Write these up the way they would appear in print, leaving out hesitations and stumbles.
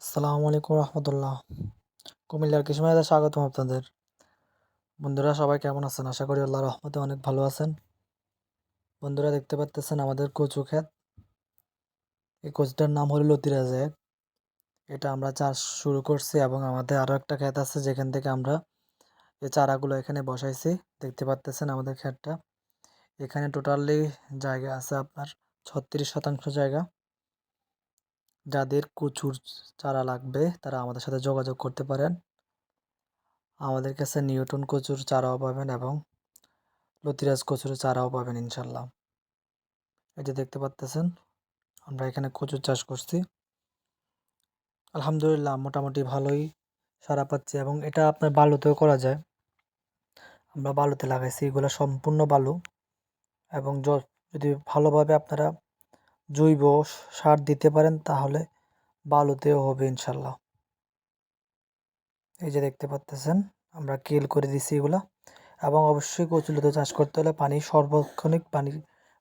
আসসালামু আলাইকুম রহমতুল্লাহ। কুমিল্লার কৃষি মেলাতে স্বাগতম আপনাদের। বন্ধুরা সবাই কেমন আছেন? আশা করি আল্লাহর রহমতে অনেক ভালো আছেন। বন্ধুরা দেখতে পাচ্তেছেন আমাদের কচু ক্ষেত। এই কচুটার নাম হলো লতিরাজ 1। এটা আমরা চাষ শুরু করছি এবং আমাদের আরও একটা ক্ষেত আছে যেখান থেকে আমরা এই চারাগুলো এখানে বসাইছি। দেখতে পাচ্তেছেন আমাদের ক্ষেতটা। এখানে টোটালি জায়গা আছে আপনার 36% জায়গা। যাদের কচুর চারা লাগবে তারা আমাদের সাথে যোগাযোগ করতে পারেন। আমাদের কাছে নিউটন কচুর চারাও পাবেন এবং লতিরাজ কচুর চারাও পাবেন ইনশাল্লাহ। এই যে দেখতে পাচ্তেছেন আমরা এখানে কচুর চাষ করছি। আলহামদুলিল্লাহ মোটামুটি ভালোই সাড়া পাচ্ছি এবং এটা আপনার বালুতেও করা যায়। আমরা বালুতে লাগাইছি, এগুলো সম্পূর্ণ বালু এবং যদি ভালোভাবে আপনারা জৈব সার দিতে পারেন তাহলে বালুতেও হবে ইনশাল্লাহ। এই যে দেখতে পাচ্তেছেন আমরা কেল করে দিছি এগুলা। এবং অবশ্যই কচুলতা চাষ করতে হলে পানি সার্বক্ষণিক পানি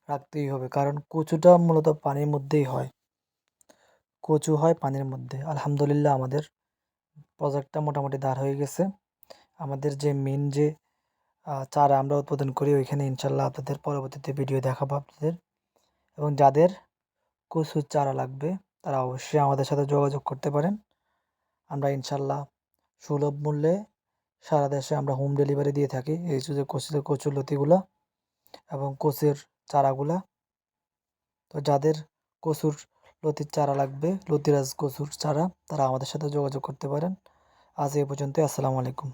রাখতেই হবে, কারণ কচুটা মূলত পানির মধ্যেই হয়। কচু হয় পানির মধ্যে। আলহামদুলিল্লাহ আমাদের প্রজেক্টটা মোটামুটি দাঁড় হয়ে গেছে। আমাদের যে মেন যে চারা আমরা উৎপাদন করি ওইখানে ইনশাল্লাহ আপনাদের পরবর্তীতে ভিডিও দেখাবো আপনাদের। এবং যাদের কচুর চারা লাগবে তারা অবশ্যই আমাদের সাথে যোগাযোগ করতে পারেন। আমরা ইনশাল্লাহ সুলভ মূল্যে সারা দেশে আমরা হোম ডেলিভারি দিয়ে থাকি এই যে কচুর লতিগুলা এবং কচুর চারাগুলা। তো যাদের কচুর লতির চারা লাগবে, লতিরাজ কচুর চারা, তারা আমাদের সাথে যোগাযোগ করতে পারেন। আজ এই পর্যন্তই। আসসালামু আলাইকুম।